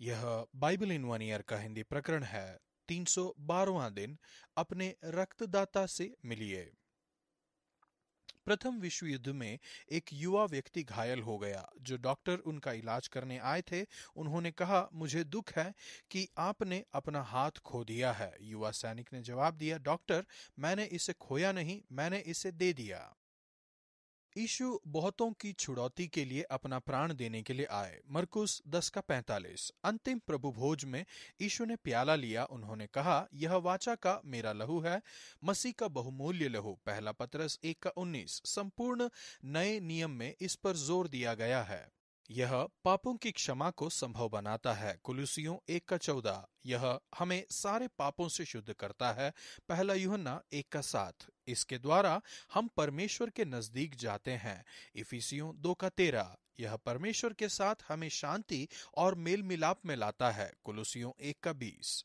यह Bible in one year का हिंदी प्रकरण है। 312वां दिन अपने रक्तदाता से मिलिए। प्रथम विश्व युद्ध में एक युवा व्यक्ति घायल हो गया। जो डॉक्टर उनका इलाज करने आए थे, उन्होंने कहा, मुझे दुख है कि आपने अपना हाथ खो दिया है। युवा सैनिक ने जवाब दिया, डॉक्टर, मैंने इसे खोया नहीं, मैंने इसे दे दिया। यीशु बहुतों की छुड़ौती के लिए अपना प्राण देने के लिए आए। मरकुस 10:45। अंतिम प्रभु भोज में यीशु ने प्याला लिया। उन्होंने कहा, यह वाचा का मेरा लहू है, मसीह का बहुमूल्य लहू। पहला पतरस 1:19। संपूर्ण नए नियम में इस पर जोर दिया गया है। यह पापों की क्षमा को संभव बनाता है। कुलुसियों 1:14। यह हमें सारे पापों से शुद्ध करता है। पहला यूहन्ना 1:7। इसके द्वारा हम परमेश्वर के नजदीक जाते हैं। इफिसियों 2:13। यह परमेश्वर के साथ हमें शांति और मेल मिलाप में लाता है। कुलुसियों 1:20।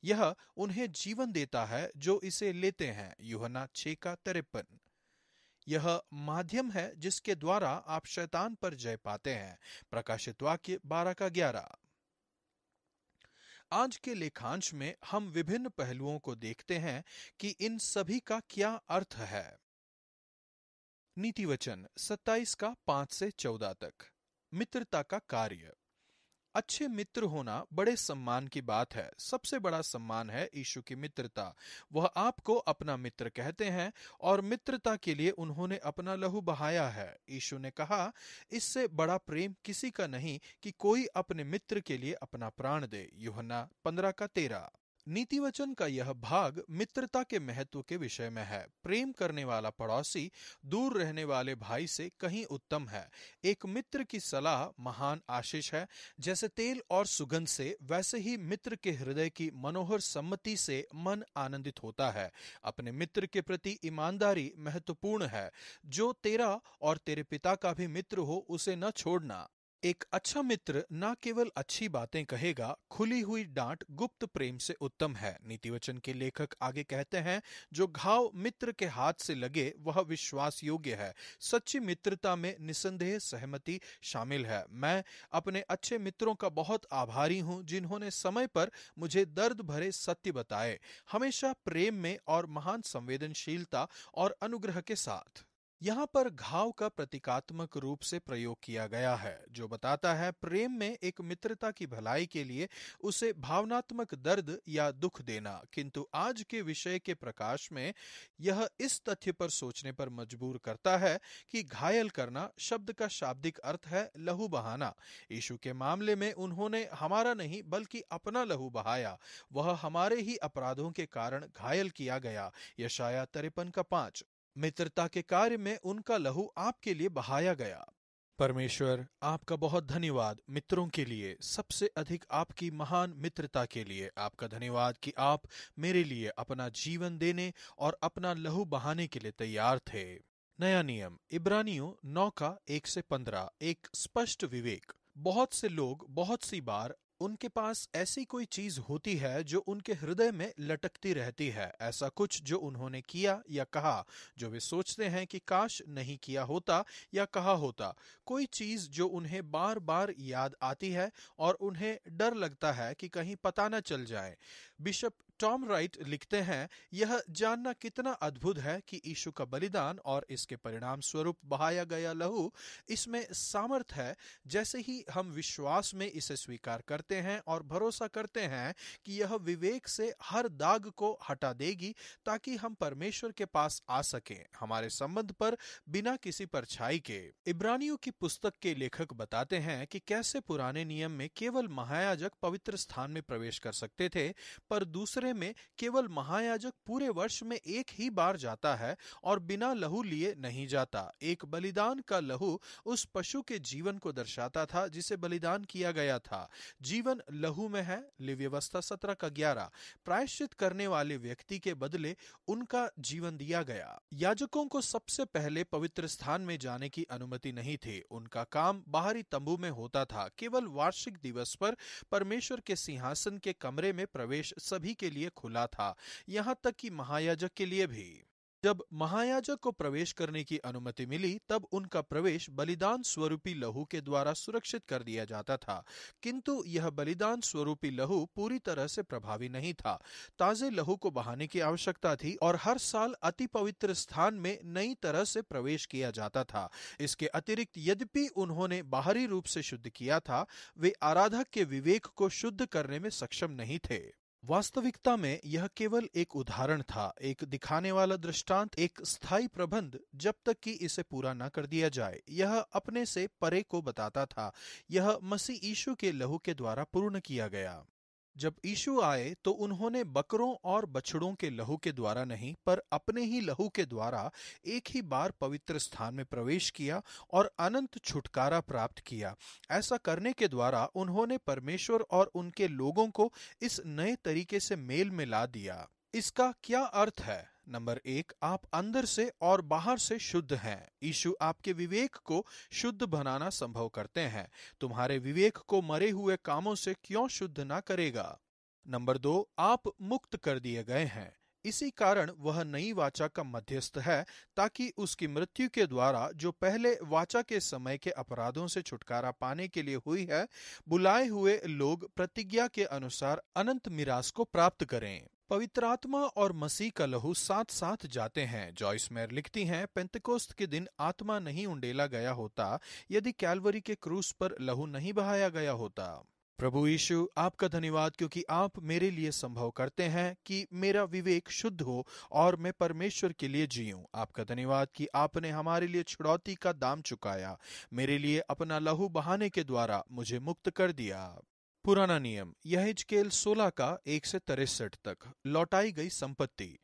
यह उन्हें जीवन देता है जो इसे लेते हैं। यूहन्ना 6:53। यह माध्यम है जिसके द्वारा आप शैतान पर जय पाते हैं। प्रकाशित वाक्य 12:11। आज के लेखांश में हम विभिन्न पहलुओं को देखते हैं कि इन सभी का क्या अर्थ है। नीति वचन 27:5-14 तक। मित्रता का कार्य। अच्छे मित्र होना बड़े सम्मान की बात है। सबसे बड़ा सम्मान है यीशु की मित्रता। वह आपको अपना मित्र कहते हैं और मित्रता के लिए उन्होंने अपना लहू बहाया है। यीशु ने कहा, इससे बड़ा प्रेम किसी का नहीं कि कोई अपने मित्र के लिए अपना प्राण दे। यूहन्ना 15:13। नीति वचन का यह भाग मित्रता के महत्व के विषय में है। प्रेम करने वाला पड़ोसी दूर रहने वाले भाई से कहीं उत्तम है। एक मित्र की सलाह महान आशीष है। जैसे तेल और सुगंध से, वैसे ही मित्र के हृदय की मनोहर सम्मति से मन आनंदित होता है। अपने मित्र के प्रति ईमानदारी महत्वपूर्ण है। जो तेरा और तेरे पिता का भी मित्र हो, उसे न छोड़ना। एक अच्छा मित्र न केवल अच्छी बातें कहेगा, खुली हुई डांट गुप्त प्रेम से उत्तम है। नीतिवचन के लेखक आगे कहते हैं, जो घाव मित्र के हाथ से लगे वह विश्वास योग्य है। सच्ची मित्रता में निसंदेह सहमति शामिल है। मैं अपने अच्छे मित्रों का बहुत आभारी हूं जिन्होंने समय पर मुझे दर्द भरे सत्य बताए, हमेशा प्रेम में और महान संवेदनशीलता और अनुग्रह के साथ। यहाँ पर घाव का प्रतीकात्मक रूप से प्रयोग किया गया है, जो बताता है प्रेम में एक मित्रता की भलाई के लिए उसे भावनात्मक दर्द या दुख देना। किंतु आज के विषय के प्रकाश में यह इस तथ्य पर सोचने पर मजबूर करता है कि घायल करना शब्द का शाब्दिक अर्थ है लहू बहाना। यीशु के मामले में उन्होंने हमारा नहीं बल्कि अपना लहू बहाया। वह हमारे ही अपराधों के कारण घायल किया गया। यशायाह 53:5। मित्रता के कार्य में उनका लहू आपके लिए बहाया गया। परमेश्वर, आपका बहुत धन्यवाद मित्रों के लिए, सबसे अधिक आपकी महान मित्रता के लिए। आपका धन्यवाद कि आप मेरे लिए अपना जीवन देने और अपना लहू बहाने के लिए तैयार थे। नया नियम इब्रानियों 9:1-15। एक स्पष्ट विवेक। बहुत से लोग बहुत सी बार उनके पास ऐसी कोई चीज होती है जो उनके हृदय में लटकती रहती है। ऐसा कुछ जो उन्होंने किया या कहा, जो वे सोचते हैं कि काश नहीं किया होता या कहा होता। कोई चीज जो उन्हें बार बार याद आती है और उन्हें डर लगता है कि कहीं पता न चल जाए। बिशप टॉम राइट लिखते हैं, यह जानना कितना अद्भुत है कि यीशु का बलिदान और इसके परिणाम स्वरूप बहाया गया लहू, इसमें सामर्थ है। जैसे ही हम विश्वास में इसे स्वीकार करते हैं और भरोसा करते हैं कि यह विवेक से हर दाग को हटा देगी ताकि हम परमेश्वर के पास आ सकें, हमारे संबंध पर बिना किसी परछाई के। इब्रानियों की पुस्तक के लेखक बताते हैं कि कैसे पुराने नियम में केवल महायाजक पवित्र स्थान में प्रवेश कर सकते थे, पर दूसरे में केवल महायाजक पूरे वर्ष में एक ही बार जाता है और बिना लहू लिए नहीं जाता। एक बलिदान का लहू उस पशु के जीवन को दर्शाता था जिसे बलिदान किया गया था। जीवन लहू में है। लेवियवस्था 17:11। प्रायश्चित करने वाले व्यक्ति के बदले उनका जीवन दिया गया। याजकों को सबसे पहले पवित्र स्थान में जाने की अनुमति नहीं थी। उनका काम बाहरी तंबू में होता था। केवल वार्षिक दिवस पर परमेश्वर के सिंहासन के कमरे में प्रवेश सभी के लिए खुला था, यहाँ तक कि महायाजक के लिए भी। जब महायाजक को प्रवेश करने की अनुमति मिली तब उनका प्रवेश बलिदान स्वरूपी लहू के द्वारा सुरक्षित कर दिया जाता था, किंतु यह बलिदान स्वरूपी लहू पूरी तरह से प्रभावी नहीं था। ताजे लहू को बहाने की आवश्यकता थी और हर साल अति पवित्र स्थान में नई तरह से प्रवेश किया जाता था। इसके अतिरिक्त यद्यपि उन्होंने बाहरी रूप से शुद्ध किया था, वे आराधक के विवेक को शुद्ध करने में सक्षम नहीं थे। वास्तविकता में यह केवल एक उदाहरण था, एक दिखाने वाला दृष्टांत, एक स्थायी प्रबंध, जब तक कि इसे पूरा न कर दिया जाए। यह अपने से परे को बताता था। यह मसीह यीशु के लहू के द्वारा पूर्ण किया गया। जब यीशु आए तो उन्होंने बकरों और बछड़ों के लहू के द्वारा नहीं, पर अपने ही लहू के द्वारा एक ही बार पवित्र स्थान में प्रवेश किया और अनंत छुटकारा प्राप्त किया। ऐसा करने के द्वारा उन्होंने परमेश्वर और उनके लोगों को इस नए तरीके से मेल में ला दिया। इसका क्या अर्थ है? नंबर 1, आप अंदर से और बाहर से शुद्ध हैं। यीशु आपके विवेक को शुद्ध बनाना संभव करते हैं। तुम्हारे विवेक को मरे हुए कामों से क्यों शुद्ध ना करेगा? नंबर 2, आप मुक्त कर दिए गए हैं। इसी कारण वह नई वाचा का मध्यस्थ है, ताकि उसकी मृत्यु के द्वारा जो पहले वाचा के समय के अपराधों से छुटकारा पाने के लिए हुई है, बुलाए हुए लोग प्रतिज्ञा के अनुसार अनंत मिरास को प्राप्त करें। पवित्र आत्मा और मसीह का लहू साथ साथ जाते हैं। जॉइस मेयर लिखती हैं, पेंतेकोस्त के दिन आत्मा नहीं उंडेला गया होता यदि कैलवरी के क्रूस पर लहू नहीं बहाया गया होता। प्रभु यीशु, आपका धन्यवाद क्योंकि आप मेरे लिए संभव करते हैं कि मेरा विवेक शुद्ध हो और मैं परमेश्वर के लिए जीऊं। आपका धन्यवाद कि आपने हमारे लिए छुड़ौती का दाम चुकाया, मेरे लिए अपना लहू बहाने के द्वारा मुझे मुक्त कर दिया। पुराना नियम यहेजकेल 16 का 1 से 63 तक। लौटाई गई संपत्ति।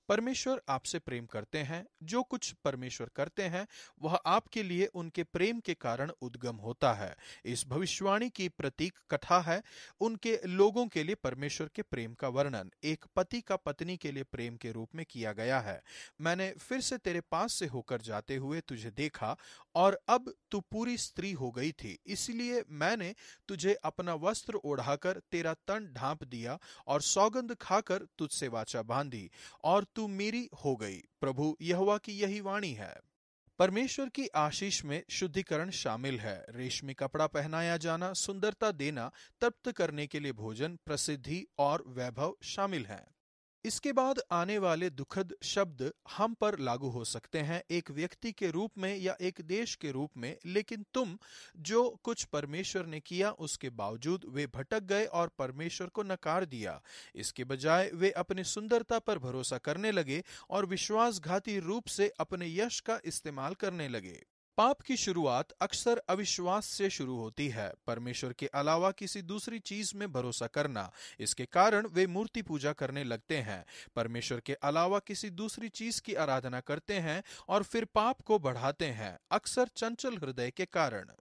परमेश्वर आपसे प्रेम करते हैं। जो कुछ परमेश्वर करते हैं वह आपके लिए उनके प्रेम के कारण उद्गम होता है। इस भविष्यवाणी की प्रतीक कथा है उनके लोगों के लिए परमेश्वर के प्रेम का वर्णन एक पति का पत्नी के लिए प्रेम के रूप में किया गया है। मैंने फिर से तेरे पास से होकर जाते हुए तुझे देखा और अब तू पूरी स्त्री हो गई थी, इसलिए मैंने तुझे अपना वस्त्र ओढ़ाकर तेरा तन ढांप दिया और सौगंध खाकर तुझसे वाचा बांधी और तू मेरी हो गई। प्रभु यहोवा की यही वाणी है। परमेश्वर की आशीष में शुद्धिकरण शामिल है। रेशमी कपड़ा पहनाया जाना, सुंदरता देना, तृप्त करने के लिए भोजन, प्रसिद्धि और वैभव शामिल हैं। इसके बाद आने वाले दुखद शब्द हम पर लागू हो सकते हैं, एक व्यक्ति के रूप में या एक देश के रूप में, लेकिन तुम जो कुछ परमेश्वर ने किया उसके बावजूद वे भटक गए और परमेश्वर को नकार दिया। इसके बजाय वे अपनी सुंदरता पर भरोसा करने लगे और विश्वासघाती रूप से अपने यश का इस्तेमाल करने लगे। पाप की शुरुआत अक्सर अविश्वास से शुरू होती है, परमेश्वर के अलावा किसी दूसरी चीज में भरोसा करना। इसके कारण वे मूर्ति पूजा करने लगते हैं, परमेश्वर के अलावा किसी दूसरी चीज की आराधना करते हैं और फिर पाप को बढ़ाते हैं, अक्सर चंचल हृदय के कारण।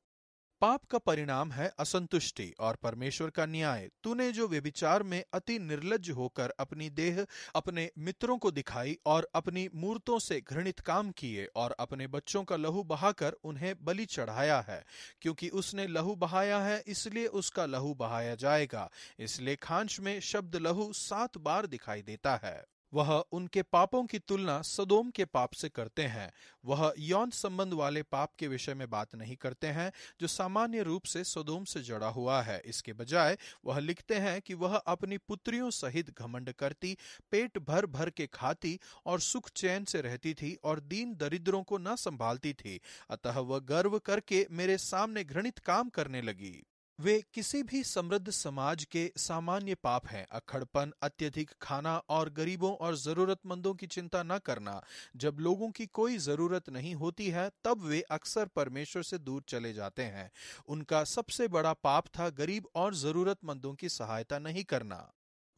पाप का परिणाम है असंतुष्टि और परमेश्वर का न्याय। तूने जो व्यभिचार में अति निर्लज्ज होकर अपनी देह अपने मित्रों को दिखाई और अपनी मूर्तों से घृणित काम किए और अपने बच्चों का लहू बहाकर उन्हें बलि चढ़ाया है, क्योंकि उसने लहू बहाया है इसलिए उसका लहू बहाया जाएगा। इस लेखांश में शब्द लहू 7 बार दिखाई देता है। वह उनके पापों की तुलना सदोम के पाप से करते हैं। वह यौन संबंध वाले पाप के विषय में बात नहीं करते हैं जो सामान्य रूप से सदोम से जुड़ा हुआ है। इसके बजाय वह लिखते हैं कि वह अपनी पुत्रियों सहित घमंड करती, पेट भर भर के खाती और सुख चैन से रहती थी और दीन दरिद्रों को न संभालती थी। अतः वह गर्व करके मेरे सामने घृणित काम करने लगी। वे किसी भी समृद्ध समाज के सामान्य पाप हैं। अक्खड़पन, अत्यधिक खाना और गरीबों और जरूरतमंदों की चिंता न करना। जब लोगों की कोई जरूरत नहीं होती है तब वे अक्सर परमेश्वर से दूर चले जाते हैं। उनका सबसे बड़ा पाप था गरीब और जरूरतमंदों की सहायता नहीं करना।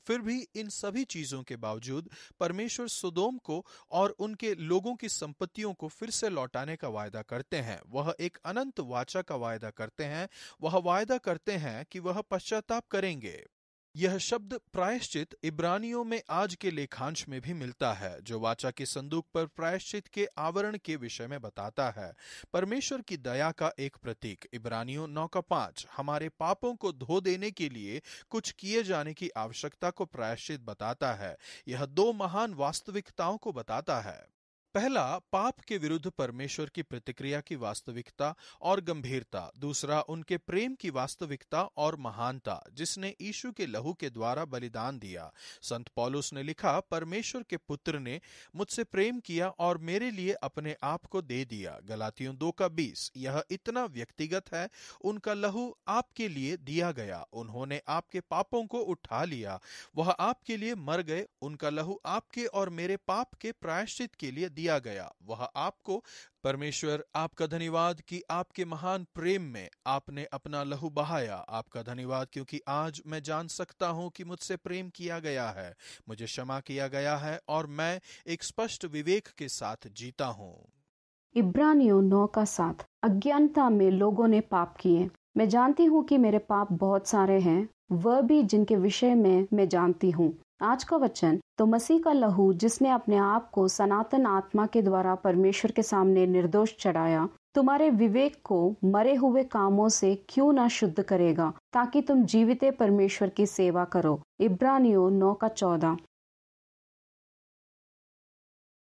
फिर भी इन सभी चीजों के बावजूद परमेश्वर सोदोम को और उनके लोगों की संपत्तियों को फिर से लौटाने का वायदा करते हैं। वह एक अनंत वाचा का वायदा करते हैं। वह वायदा करते हैं कि वह पश्चाताप करेंगे। यह शब्द प्रायश्चित इब्रानियों में आज के लेखांश में भी मिलता है, जो वाचा के संदूक पर प्रायश्चित के आवरण के विषय में बताता है। परमेश्वर की दया का एक प्रतीक। इब्रानियों 9:5 हमारे पापों को धो देने के लिए कुछ किए जाने की आवश्यकता को प्रायश्चित बताता है। यह 2 महान वास्तविकताओं को बताता है। पहला, पाप के विरुद्ध परमेश्वर की प्रतिक्रिया की वास्तविकता और गंभीरता। दूसरा, उनके प्रेम की वास्तविकता और महानता, जिसने यीशु के लहू के द्वारा बलिदान दिया। संत पौलुस ने लिखा, परमेश्वर के पुत्र ने मुझसे प्रेम किया और मेरे लिए अपने आप को दे दिया। गलातियों 2:20। यह इतना व्यक्तिगत है। उनका लहू आपके लिए दिया गया। उन्होंने आपके पापों को उठा लिया। वह आपके लिए मर गए। उनका लहू आपके और मेरे पाप के प्रायश्चित के लिए दिया गया। वह आपको, परमेश्वर आपका धन्यवाद कि आपके महान प्रेम में आपने अपना लहू बहाया। आपका धन्यवाद क्योंकि आज मैं जान सकता हूं कि मुझसे प्रेम किया गया है, मुझे क्षमा किया गया है और मैं एक स्पष्ट विवेक के साथ जीता हूं। इब्रानियों 9:7। अज्ञानता में लोगों ने पाप किए। मैं जानती हूँ कि मेरे पाप बहुत सारे हैं, वह भी जिनके विषय में मैं जानती हूँ। आज का वचन, तो मसीह का लहू जिसने अपने आप को सनातन आत्मा के द्वारा परमेश्वर के सामने निर्दोष चढ़ाया, तुम्हारे विवेक को मरे हुए कामों से क्यों ना शुद्ध करेगा, ताकि तुम जीवित परमेश्वर की सेवा करो। इब्रानियों 9:14।